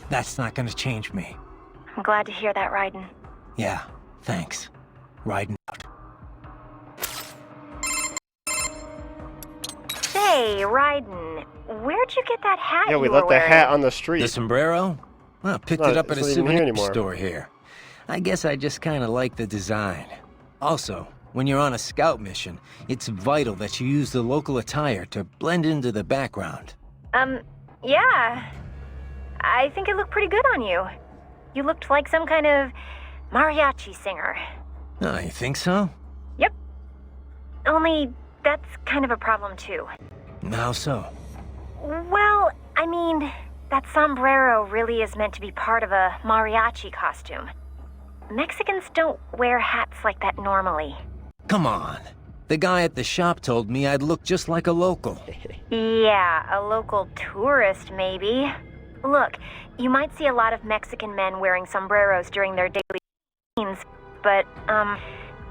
that's not going to change me. I'm glad to hear that, Raiden. Yeah, thanks. Raiden out. Hey, Raiden, where'd you get that hat Yeah, we you left were the wearing? hat on the street. The sombrero? Well, picked No, it up at a it's not even here souvenir anymore. store here. I guess I just kind of like the design. Also, when you're on a scout mission, it's vital that you use the local attire to blend into the background. Yeah. I think it looked pretty good on you. You looked like some kind of mariachi singer. Oh, you think so? Yep. Only, that's kind of a problem too. How so? Well, I mean, that sombrero really is meant to be part of a mariachi costume. Mexicans don't wear hats like that normally. Come on. The guy at the shop told me I'd look just like a local. Yeah, a local tourist maybe. Look, you might see a lot of Mexican men wearing sombreros during their daily routines, but,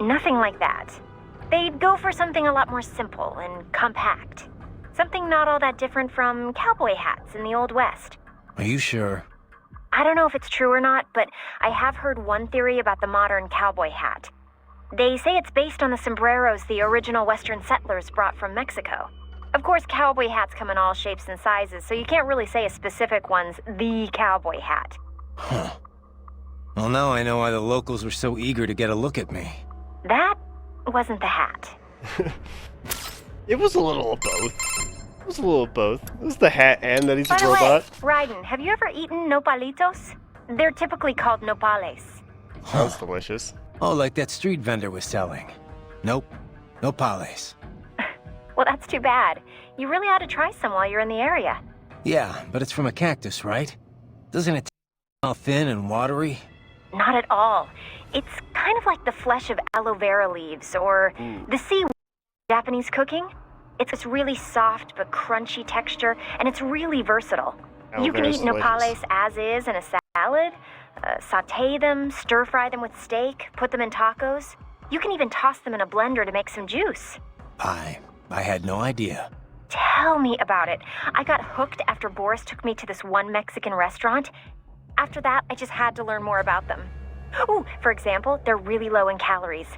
nothing like that. They'd go for something a lot more simple and compact. Something not all that different from cowboy hats in the Old West. Are you sure? I don't know if it's true or not, but I have heard one theory about the modern cowboy hat. They say it's based on the sombreros the original Western settlers brought from Mexico. Of course, cowboy hats come in all shapes and sizes, so you can't really say a specific one's the cowboy hat. Huh. Well, now I know why the locals were so eager to get a look at me. That wasn't the hat. It was a little of both. It was a little of both. It was the hat and that he's By a the way, robot. Raiden, have you ever eaten nopalitos? They're typically called nopales. Sounds delicious. Oh, like that street vendor was selling. Nope. No pales. Well, that's too bad. You really ought to try some while you're in the area. Yeah, but it's from a cactus, right? Doesn't it taste all thin and watery? Not at all. It's kind of like the flesh of aloe vera leaves or the seaweed in Japanese cooking. It's this really soft but crunchy texture, and it's really versatile. You can eat nopales as is in a salad, saute them, stir-fry them with steak, put them in tacos. You can even toss them in a blender to make some juice. I had no idea. Tell me about it. I got hooked after Boris took me to this one Mexican restaurant. After that, I just had to learn more about them. Ooh, for example, they're really low in calories.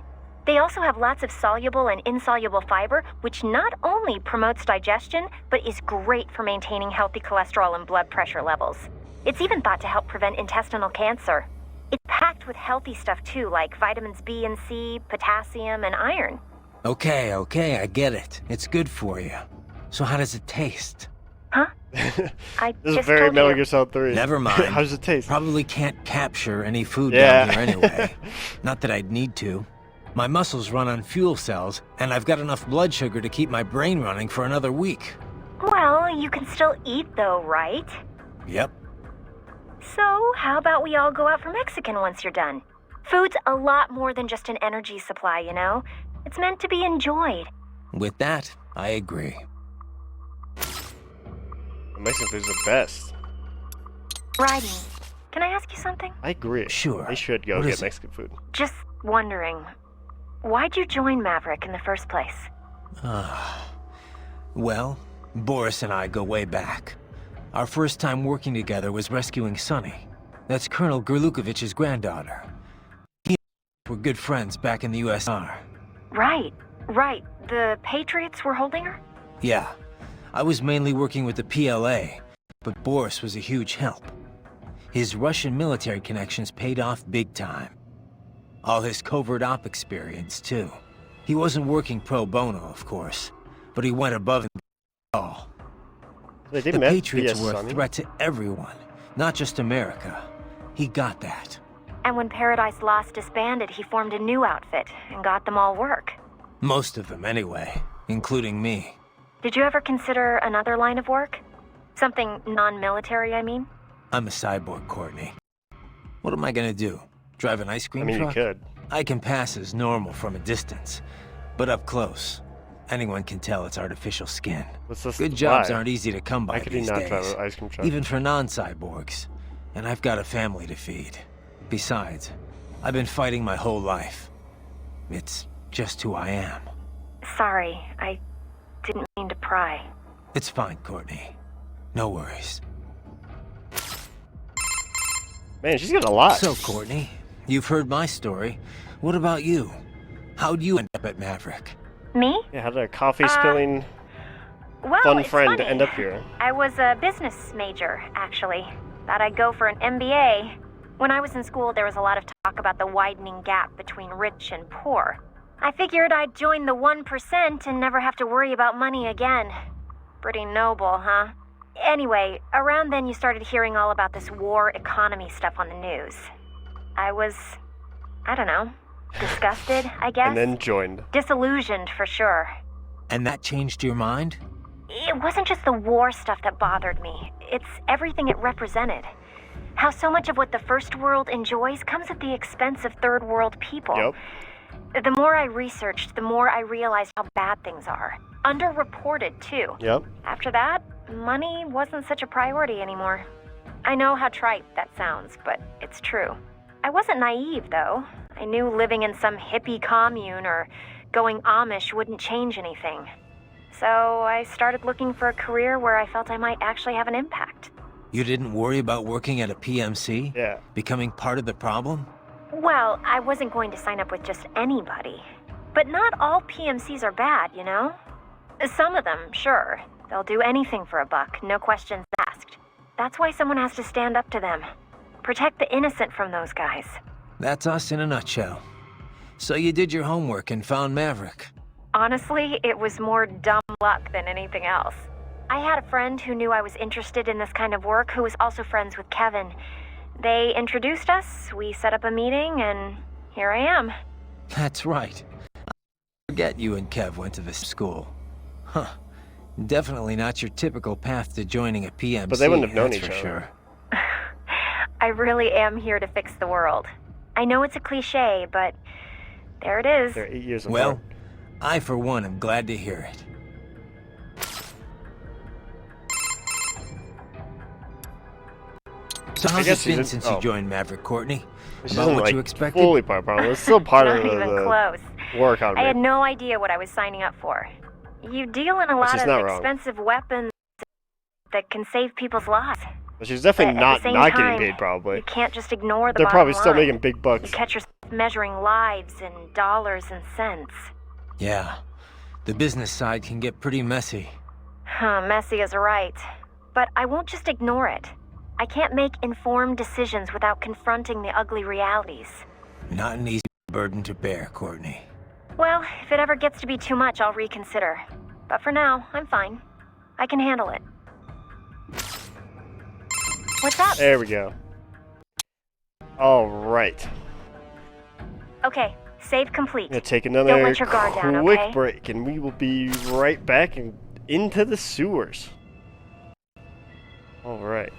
They also have lots of soluble and insoluble fiber, which not only promotes digestion, but is great for maintaining healthy cholesterol and blood pressure levels. It's even thought to help prevent intestinal cancer. It's packed with healthy stuff too, like vitamins B and C, potassium, and iron. Okay, I get it. It's good for you. So how does it taste? Huh? I This is just very told Metal you. Gear Solid 3. Never mind. How does it taste? Probably can't capture any food Yeah. down here anyway. Not that I'd need to. My muscles run on fuel cells, and I've got enough blood sugar to keep my brain running for another week. Well, you can still eat though, right? Yep. So, how about we all go out for Mexican once you're done? Food's a lot more than just an energy supply, you know? It's meant to be enjoyed. With that, I agree. The Mexican food's the best. Riding, can I ask you something? I agree. Sure. They should go What get is it? Mexican food. Just wondering, why'd you join Maverick in the first place? Well, Boris and I go way back. Our first time working together was rescuing Sonny. That's Colonel Gerlukovich's granddaughter. He and I were good friends back in the USSR. Right. The Patriots were holding her? Yeah, I was mainly working with the PLA, but Boris was a huge help. His Russian military connections paid off big time. All his covert op experience, too. He wasn't working pro bono, of course, but he went above and beyond all. They did The met Patriots via were a Sonny. threat to everyone, not just America. He got that. And when Paradise Lost disbanded, he formed a new outfit and got them all work. Most of them, anyway, including me. Did you ever consider another line of work? Something non-military, I mean? I'm a cyborg, Courtney. What am I gonna do? Drive an ice cream I mean, truck? you could. I can pass as normal from a distance, but up close, anyone can tell it's artificial skin. What's this? Good jobs Why? aren't easy to come by Why could you these not days, drive an ice cream truck? even for non-cyborgs. And I've got a family to feed. Besides, I've been fighting my whole life. It's just who I am. Sorry, I didn't mean to pry. It's fine, Courtney. No worries. Man, she's got a lot. So, Courtney, you've heard my story. What about you? How'd you end up at Maverick? Me? Yeah, how did a coffee spilling Well, fun it's friend funny. end up here? I was a business major, actually. Thought I'd go for an MBA. When I was in school, there was a lot of talk about the widening gap between rich and poor. I figured I'd join the 1% and never have to worry about money again. Pretty noble, huh? Anyway, around then you started hearing all about this war economy stuff on the news. I was, I don't know, disgusted, I guess? And then joined. Disillusioned, for sure. And that changed your mind? It wasn't just the war stuff that bothered me. It's everything it represented. How so much of what the first world enjoys comes at the expense of third world people. Yep. The more I researched, the more I realized how bad things are. Underreported, too. Yep. After that, money wasn't such a priority anymore. I know how trite that sounds, but it's true. I wasn't naive, though. I knew living in some hippie commune or going Amish wouldn't change anything. So I started looking for a career where I felt I might actually have an impact. You didn't worry about working at a PMC? Yeah. Becoming part of the problem? Well, I wasn't going to sign up with just anybody. But not all PMCs are bad, you know? Some of them, sure. They'll do anything for a buck, no questions asked. That's why someone has to stand up to them. Protect the innocent from those guys. That's us in a nutshell. So you did your homework and found Maverick. Honestly, it was more dumb luck than anything else. I had a friend who knew I was interested in this kind of work who was also friends with Kevin. They introduced us, we set up a meeting, and here I am. That's right. I forget you and Kev went to this school. Huh. Definitely not your typical path to joining a PMC, But they wouldn't have known that's each for other. sure. I really am here to fix the world. I know it's a cliche, but there it is. They're 8 years apart. Well, I for one am glad to hear it. So how's guess it been she's since in- you joined Maverick, Courtney? Which About isn't what like you expected? fully part problem. It's still part Not of even close. the war economy. I had no idea what I was signing up for. You deal in a lot she's of not wrong. expensive weapons that can save people's lives. But she's definitely But at not the same not time, getting paid, probably. You can't just ignore the They're bottom probably still line. making big bucks. You catch yourself measuring lives in dollars and cents. Yeah. The business side can get pretty messy. Messy is right. But I won't just ignore it. I can't make informed decisions without confronting the ugly realities. Not an easy burden to bear, Courtney. Well, if it ever gets to be too much, I'll reconsider. But for now, I'm fine. I can handle it. What's up? There we go. All right. Okay, save complete. Gonna take Don't another let your guard down, quick okay? break, and we will be right back and into the sewers. All right.